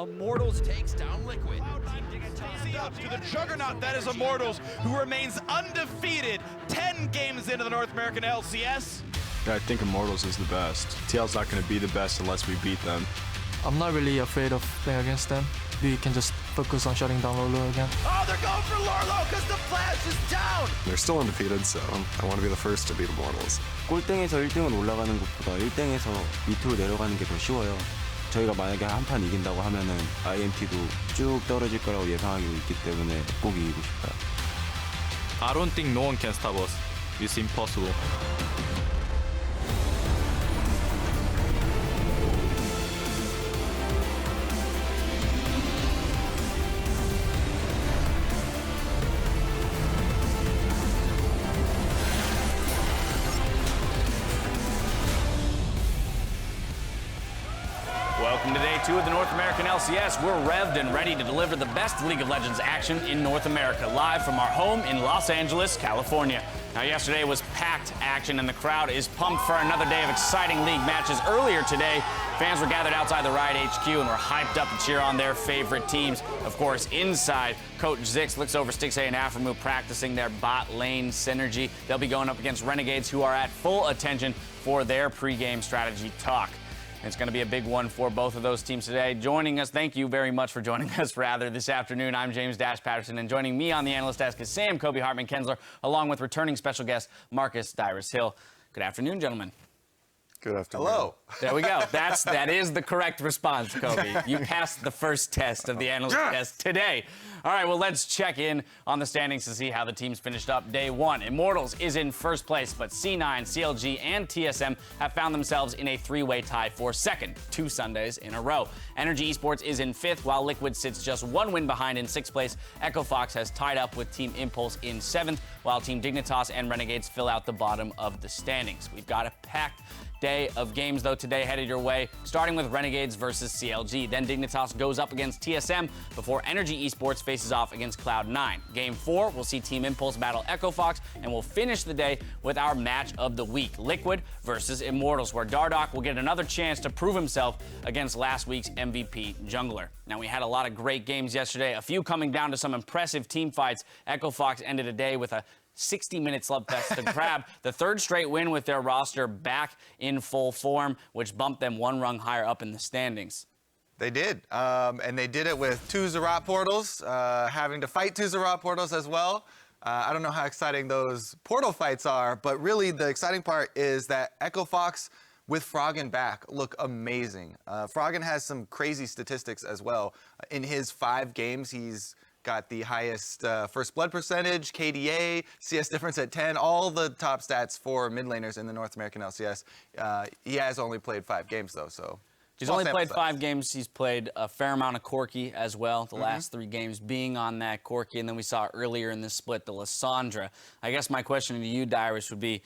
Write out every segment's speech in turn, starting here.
Immortals takes down Liquid. To the juggernaut that is Immortals, who remains undefeated 10 games into the North American LCS. I think Immortals is the best. TL's not going to be the best unless we beat them. I'm not really afraid of playing against them. We can just focus on shutting down Lolo again. Oh, they're going for Lolo because the flash is down! They're still undefeated, so I want to be the first to beat Immortals. 꼴등에서 1등으로 올라가는 것보다 1등에서 밑으로 내려가는 게 더 쉬워요. 저희가 만약에 한 판 이긴다고 하면은 IMT도 쭉 떨어질 거라고 예상하고 있기 때문에 꼭 이기고 싶어요. I don't think no one can stop us. It's impossible. Welcome to day 2 of the North American LCS. We're revved and ready to deliver the best League of Legends action in North America, live from our home in Los Angeles, California. Now, yesterday was packed action, and the crowd is pumped for another day of exciting league matches. Earlier today, fans were gathered outside the Riot HQ and were hyped up to cheer on their favorite teams. Of course, inside, Coach Zix looks over S6 NA LCS practicing their bot lane synergy. They'll be going up against Renegades, who are at full attention for their pregame strategy talk. It's going to be a big one for both of those teams today. Joining us, thank you very much for joining us, this afternoon. I'm James Dash Patterson, and joining me on the analyst desk is Sam Kobe Hartman-Kensler, along with returning special guest Marcus Dyrus Hill. Good afternoon, gentlemen. Good afternoon. Hello. There we go. That is the correct response, Kobe. You passed the first test of the analyst test today. All right, well, let's check in on the standings to see how the teams finished up day 1. Immortals is in first place, but C9, CLG, and TSM have found themselves in a three-way tie for second, 2 Sundays in a row. Energy Esports is in 5th, while Liquid sits just 1 win behind in 6th place. Echo Fox has tied up with Team Impulse in 7th, while Team Dignitas and Renegades fill out the bottom of the standings. We've got a packed day of games, though, today headed your way, starting with Renegades versus CLG. Then Dignitas goes up against TSM before Energy Esports faces off against Cloud9. Game 4, we'll see Team Impulse battle Echo Fox, and we'll finish the day with our match of the week, Liquid versus Immortals, where Dardoch will get another chance to prove himself against last week's MVP jungler. Now, we had a lot of great games yesterday, a few coming down to some impressive team fights. Echo Fox ended the day with a 60-minute slugfest to grab the 3rd straight win with their roster back in full form, which bumped them 1 rung higher up in the standings. They did, and they did it with 2 Zerat portals, having to fight 2 Zerat portals as well. I don't know how exciting those portal fights are, but really the exciting part is that Echo Fox with Froggen back look amazing. Froggen has some crazy statistics as well. In his 5 games, he's got the highest first blood percentage, KDA, CS difference at 10, all the top stats for mid laners in the North American LCS. He has only played 5 games, though, so. He's only played 5 games. He's played a fair amount of Corki as well, the last 3 games being on that Corki, and then we saw earlier in this split the Lissandra. I guess my question to you, Dyrus, would be,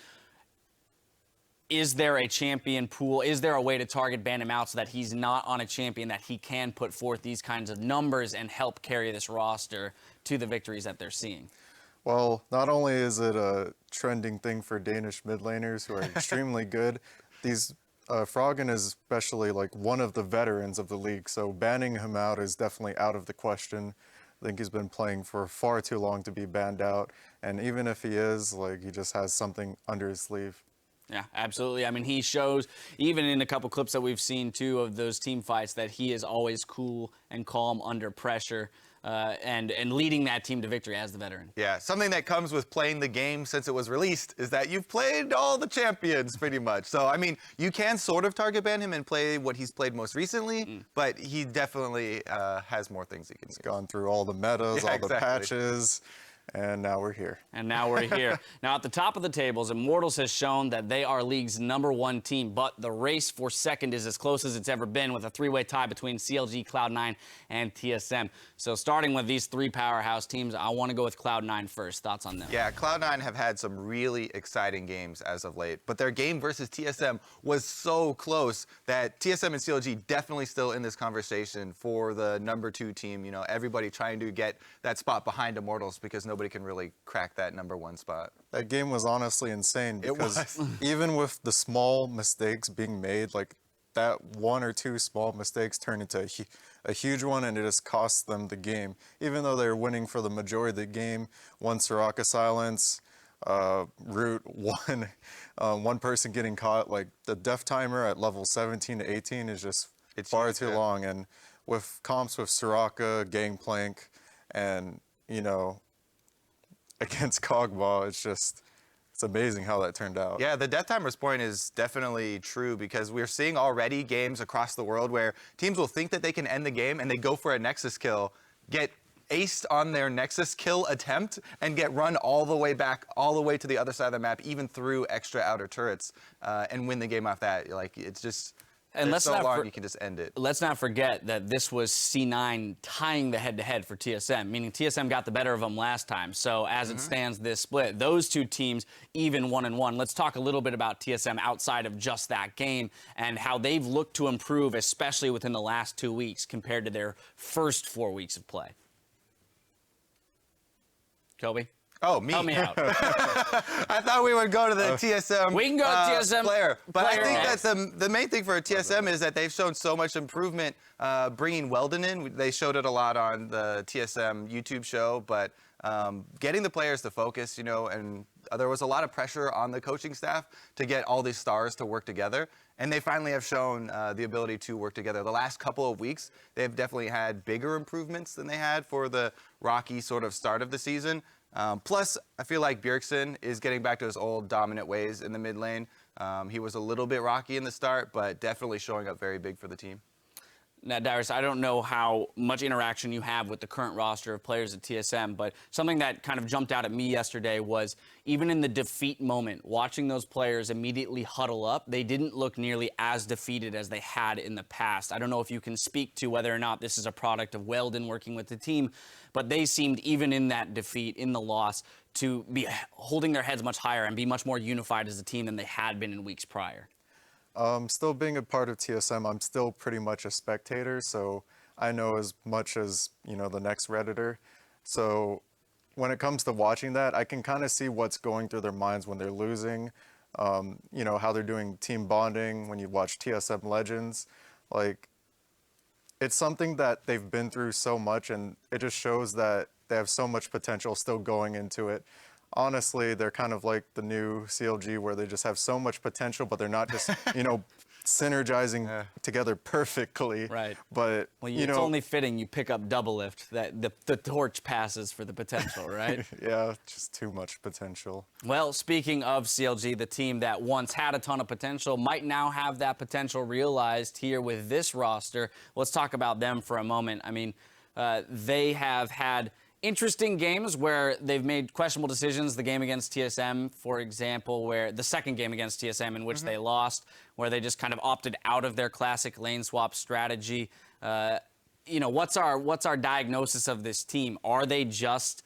is there a champion pool? Is there a way to target ban him out so that he's not on a champion that he can put forth these kinds of numbers and help carry this roster to the victories that they're seeing? Well, not only is it a trending thing for Danish mid laners who are extremely good, these Froggen is especially like one of the veterans of the league, so banning him out is definitely out of the question. I think he's been playing for far too long to be banned out, and even if he is, like, he just has something under his sleeve. Yeah, absolutely. I mean, he shows, even in a couple clips that we've seen, too, of those team fights, that he is always cool and calm under pressure and leading that team to victory as the veteran. Yeah, something that comes with playing the game since it was released is that you've played all the champions pretty much. So, I mean, you can sort of target ban him and play what he's played most recently, but he definitely has more things he can do. He's gone through all the metas, all the patches. And now we're here. Now at the top of the tables, Immortals has shown that they are league's #1 team, but the race for second is as close as it's ever been, with a 3-way tie between CLG, Cloud9, and TSM. So starting with these 3 powerhouse teams, I want to go with Cloud9 first. Thoughts on them? Yeah, Cloud9 have had some really exciting games as of late, but their game versus TSM was so close that TSM and CLG definitely still in this conversation for the #2 team. You know, everybody trying to get that spot behind Immortals because nobody can really crack that #1 spot. That game was honestly insane because even with the small mistakes being made, like that one or two small mistakes turn into a huge one, and it just costs them the game. Even though they're winning for the majority of the game, one Soraka silence, root, one person getting caught, like the death timer at level 17 to 18 is just far too long. And with comps with Soraka, Gangplank, and, you know, against Kog'Maw, it's amazing how that turned out. Yeah, the death timers point is definitely true because we're seeing already games across the world where teams will think that they can end the game and they go for a Nexus kill, get aced on their Nexus kill attempt, and get run all the way back, all the way to the other side of the map, even through extra outer turrets, and win the game off that. Like, it's just... And let's so not long, you can just end it. Let's not forget that this was C9 tying the head-to-head for TSM, meaning TSM got the better of them last time. So as it stands this split, those two teams even 1-1. Let's talk a little bit about TSM outside of just that game and how they've looked to improve, especially within the last 2 weeks compared to their first 4 weeks of play. Kobe? Oh, me. Help me out. I thought we would go to the TSM. We can go to TSM player, but I think next. that the main thing for TSM is that they've shown so much improvement bringing Weldon in. They showed it a lot on the TSM YouTube show, but getting the players to focus, you know, and there was a lot of pressure on the coaching staff to get all these stars to work together. And they finally have shown the ability to work together. The last couple of weeks, they've definitely had bigger improvements than they had for the rocky sort of start of the season. Plus, I feel like Bjergsen is getting back to his old dominant ways in the mid lane. He was a little bit rocky in the start, but definitely showing up very big for the team. Now, Dyrus, I don't know how much interaction you have with the current roster of players at TSM, but something that kind of jumped out at me yesterday was even in the defeat moment, watching those players immediately huddle up, they didn't look nearly as defeated as they had in the past. I don't know if you can speak to whether or not this is a product of Weldon working with the team, but they seemed, even in that defeat, in the loss, to be holding their heads much higher and be much more unified as a team than they had been in weeks prior. Still being a part of TSM, I'm still pretty much a spectator, so I know as much as, you know, the next Redditor. So when it comes to watching that, I can kind of see what's going through their minds when they're losing, you know, how they're doing team bonding when you watch TSM Legends. Like, it's something that they've been through so much, and it just shows that they have so much potential still going into it. Honestly, they're kind of like the new CLG where they just have so much potential, but they're not just, you know, synergizing together perfectly. Right. But, well, you it's know, only fitting you pick up double lift, that the torch passes for the potential, right? Yeah, just too much potential. Well, speaking of CLG, the team that once had a ton of potential might now have that potential realized here with this roster. Let's talk about them for a moment. I mean, they have had interesting games where they've made questionable decisions. The game against TSM, for example, where the second game against TSM in which they lost, where they just kind of opted out of their classic lane swap strategy. You know, what's our diagnosis of this team? Are they just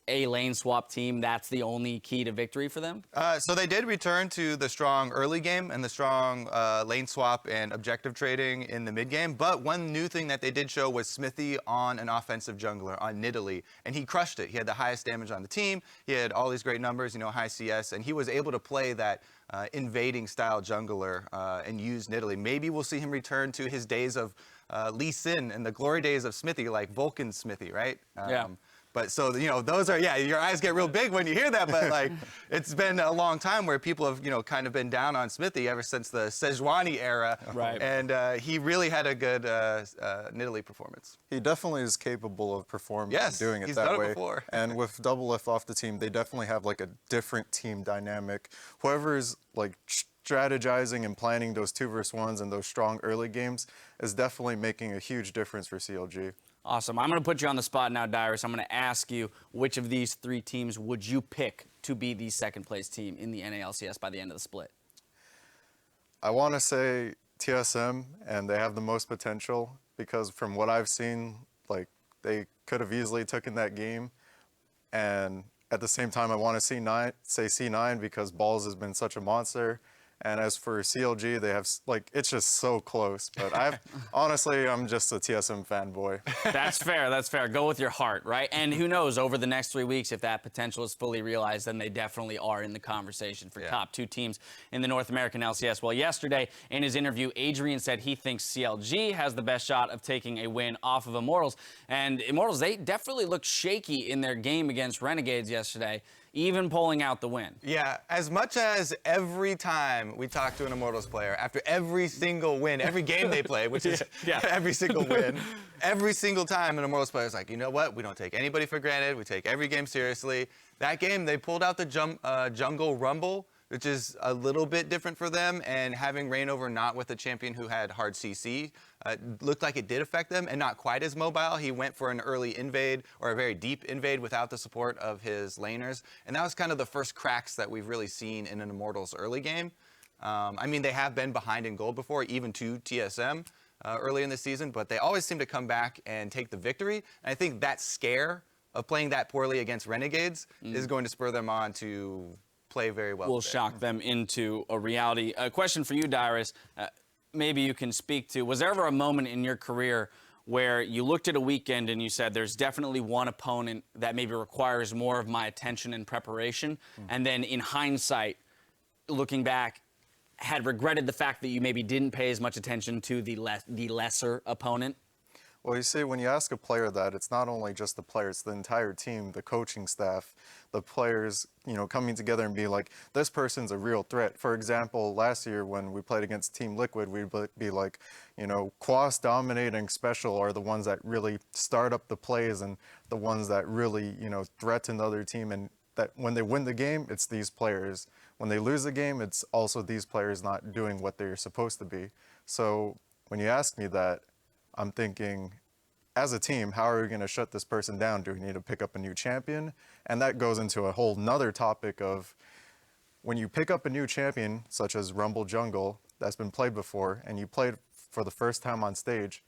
a lane swap team? That's the only key to victory for them? So they did return to the strong early game and the strong lane swap and objective trading in the mid game. But one new thing that they did show was Smithy on an offensive jungler, on Nidalee. And he crushed it. He had the highest damage on the team. He had all these great numbers, you know, high CS. And he was able to play that invading style jungler and use Nidalee. Maybe we'll see him return to his days of Lee Sin and the glory days of Smithy, like Vulcan Smithy, right? Yeah. But so, you know, those are, yeah, your eyes get real big when you hear that, but like, it's been a long time where people have, you know, kind of been down on Smithy ever since the Sejuani era. Right. And he really had a good Nidalee performance. He definitely is capable of performing Yes, and doing it he's that done it way. before. And with double lift off the team, they definitely have like a different team dynamic. Whoever is like strategizing and planning those 2v1s and those strong early games is definitely making a huge difference for CLG. Awesome. I'm going to put you on the spot now, Dyrus. I'm going to ask you, which of these three teams would you pick to be the second place team in the NA LCS by the end of the split? I want to say TSM, and they have the most potential because from what I've seen, like, they could have easily taken that game. And at the same time, I want to say C9 because Balls has been such a monster. And as for CLG, they have, like, it's just so close. But honestly, I'm just a TSM fanboy. That's fair. That's fair. Go with your heart, right? And who knows, over the next 3 weeks, if that potential is fully realized, then they definitely are in the conversation for top 2 teams in the North American LCS. Well, yesterday, in his interview, Adrian said he thinks CLG has the best shot of taking a win off of Immortals. And Immortals, they definitely looked shaky in their game against Renegades yesterday, even pulling out the win. Yeah, as much as every time we talk to an Immortals player, after every single win, every game they play, which is every single win, every single time an Immortals player is like, you know what, we don't take anybody for granted, we take every game seriously. That game, they pulled out the Jungle Rumble, which is a little bit different for them, and having Reignover not with a champion who had hard CC looked like it did affect them, and not quite as mobile. He went for an early invade, or a very deep invade, without the support of his laners, and that was kind of the first cracks that we've really seen in an Immortals early game. I mean, they have been behind in gold before, even to TSM early in the season, but they always seem to come back and take the victory, and I think that scare of playing that poorly against Renegades is going to spur them on to play very well. Will shock them into a reality. A question for you, Dyrus. Maybe you can speak to, was there ever a moment in your career where you looked at a weekend and you said, there's definitely one opponent that maybe requires more of my attention and preparation, and then in hindsight, looking back, had regretted the fact that you maybe didn't pay as much attention to the lesser opponent? Well, you see, when you ask a player that, it's not only just the players, the entire team, the coaching staff, the players, you know, coming together and be like, this person's a real threat. For example, last year when we played against Team Liquid, we'd be like, you know, Quas dominating special are the ones that really start up the plays and the ones that really, you know, threaten the other team. And that when they win the game, it's these players. When they lose the game, it's also these players not doing what they're supposed to be. So when you ask me that, I'm thinking, as a team, how are we going to shut this person down? Do we need to pick up a new champion? And that goes into a whole nother topic of when you pick up a new champion, such as Rumble Jungle, that's been played before, and you played for the first time on stage,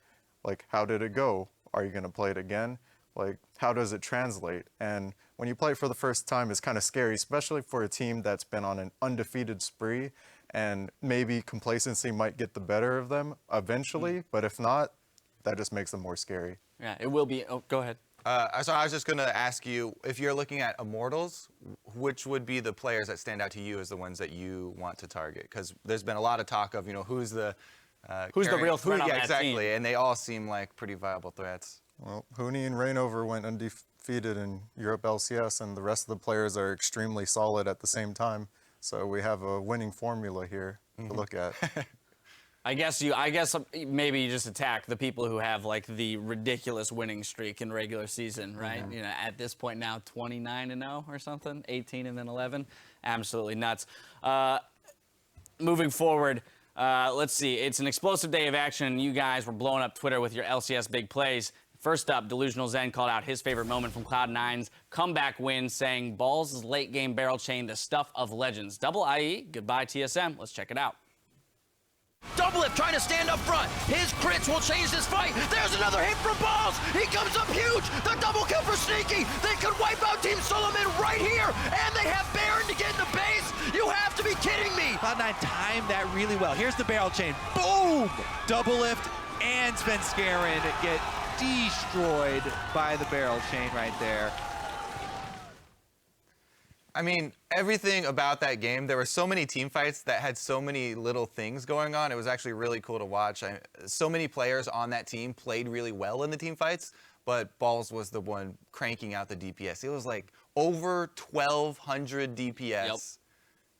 like, how did it go? Are you going to play it again? Like, how does it translate? And when you play it for the first time, it's kind of scary, especially for a team that's been on an undefeated spree, and maybe complacency might get the better of them eventually, but if not, that just makes them more scary. Yeah, it will be. Oh, go ahead. So I was just going to ask you, if you're looking at Immortals, which would be the players that stand out to you as the ones that you want to target? Because there's been a lot of talk of, you know, who's the real threat on that exactly, team? And they all seem like pretty viable threats. Well, Huni and Reignover went undefeated in Europe LCS, and the rest of the players are extremely solid at the same time. So we have a winning formula here to look at. I guess maybe you just attack the people who have like the ridiculous winning streak in regular season, right? You know, at this point now 29-0 or something, 18 and then 11, absolutely nuts. Moving forward, let's see. It's an explosive day of action. You guys were blowing up Twitter with your LCS big plays. First up, Delusional Zen called out his favorite moment from Cloud9's comeback win, saying, Balls' late game barrel chain, the stuff of legends. Double IE, goodbye TSM. Let's check it out. Doublelift trying to stand up front. His crits will change this fight. There's another hit from Balls. He comes up huge. The double kill for Sneaky. They could wipe out Team Solomon right here. And they have Baron to get in the base. You have to be kidding me. Cloud9 timed that really well. Here's the barrel chain. Boom! Doublelift and Svenskeren get destroyed by the barrel chain right there. I mean, everything about that game, there were so many team fights that had so many little things going on. It was actually really cool to watch. So many players on that team played really well in the team fights, but Balls was the one cranking out the DPS. It was like over 1,200 DPS.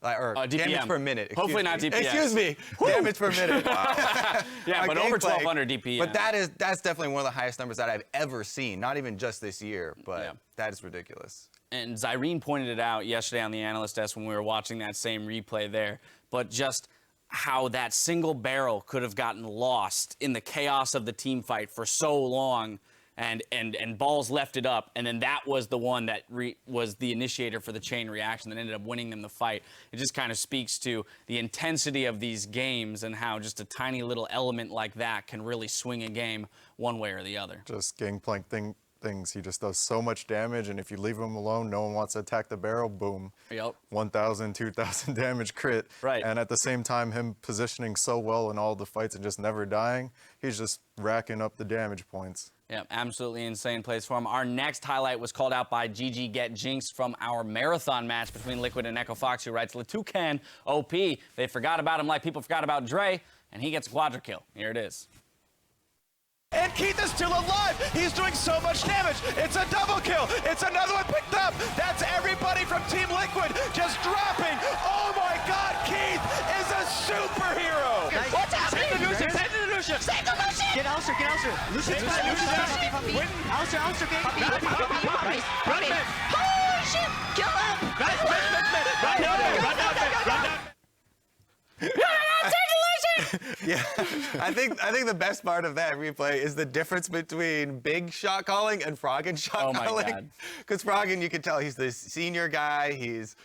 Or damage per minute. Hopefully not DPS. Excuse me. Damage per minute. Wow. Yeah, but over 1,200 DPS. But that's definitely one of the highest numbers that I've ever seen. Not even just this year, but that is ridiculous. And Zyrene pointed it out yesterday on the analyst desk when we were watching that same replay there, but just how that single barrel could have gotten lost in the chaos of the team fight for so long, and Balls left it up, and then that was the one that was the initiator for the chain reaction that ended up winning them the fight. It just kind of speaks to the intensity of these games and how just a tiny little element like that can really swing a game one way or the other. Just Gangplank things. He just does so much damage, and if you leave him alone, no one wants to attack the barrel, boom. Yep. 1,000, 2,000 damage crit. Right. And at the same time, him positioning so well in all the fights and just never dying, he's just racking up the damage points. Yeah, absolutely insane plays for him. Our next highlight was called out by GG Get Jinxed from our marathon match between Liquid and Echo Fox, who writes, Latucan, OP, they forgot about him like people forgot about Dre, and he gets a quadra kill. Here it is. And Keith is still alive. He's doing so much damage. It's a double kill. It's another one picked up. That's everybody from Team Liquid just dropping. Oh my God, Keith is a superhero. Nice. What's happening? Save the Lucian. Save the Lucian. Save the Lucian. Get Ulcer. Get Ulcer. Lucian's fine. Lucian's fine. Win. Ulcer. Ulcer. Get Nice. Holy shit. Kill him. Nice. Run down. Yeah, I think the best part of that replay is the difference between big shot calling and Froggen shot calling. Because Froggen, you can tell he's the senior guy. He's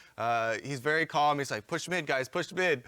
very calm. He's like, push mid, guys, push mid.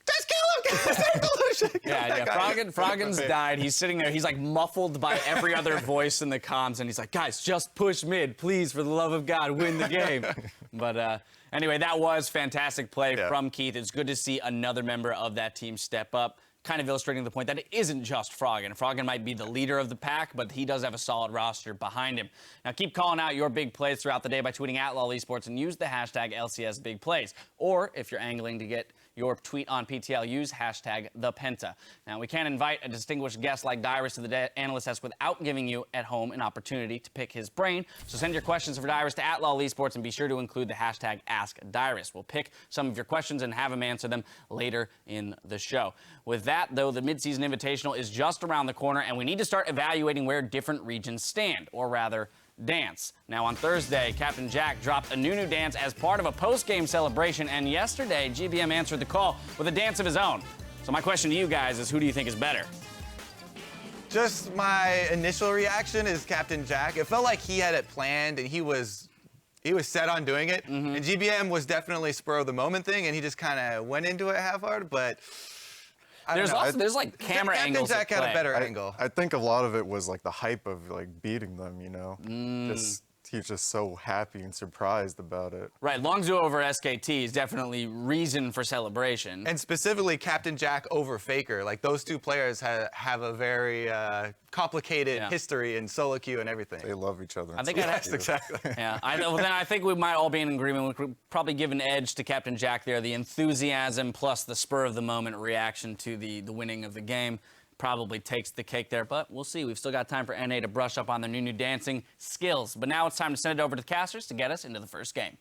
Just kill him, guys. Yeah. Froggen's died. He's sitting there. He's like muffled by every other voice in the comms, and he's like, guys, just push mid, please, for the love of God, win the game. But anyway, that was fantastic play from Keith. It's good to see another member of that team step up, kind of illustrating the point that it isn't just Froggen. Froggen might be the leader of the pack, but he does have a solid roster behind him. Now, keep calling out your big plays throughout the day by tweeting at LOL Esports and use the hashtag LCS Big Plays. Or if you're angling to get your tweet on PTL, use hashtag ThePenta. Now, we can't invite a distinguished guest like Dyrus to the analyst desk without giving you at home an opportunity to pick his brain. So send your questions for Dyrus to at LOL Esports and be sure to include the hashtag AskDyrus. We'll pick some of your questions and have him answer them later in the show. With that, though, the midseason invitational is just around the corner, and we need to start evaluating where different regions stand, or rather, dance. Now, on Thursday, Captain Jack dropped a new dance as part of a post-game celebration, and yesterday, GBM answered the call with a dance of his own. So my question to you guys is, who do you think is better? Just my initial reaction is Captain Jack. It felt like he had it planned, and he was set on doing it. And GBM was definitely spur of the moment thing, and he just kind of went into it half-hard, but there's like camera angles. Captain Jack had a better angle. I think a lot of it was like the hype of like beating them, you know. He's just so happy and surprised about it. Right, Longzhu over SKT is definitely reason for celebration. And specifically Captain Jack over Faker. Like those two players have a very complicated history in solo queue and everything. They love each other. I think exactly. Yeah, then I think we might all be in agreement. We could probably give an edge to Captain Jack there. The enthusiasm plus the spur of the moment reaction to the winning of the game probably takes the cake there, but we'll see. We've still got time for NA to brush up on their new dancing skills. But now it's time to send it over to the casters to get us into the first game.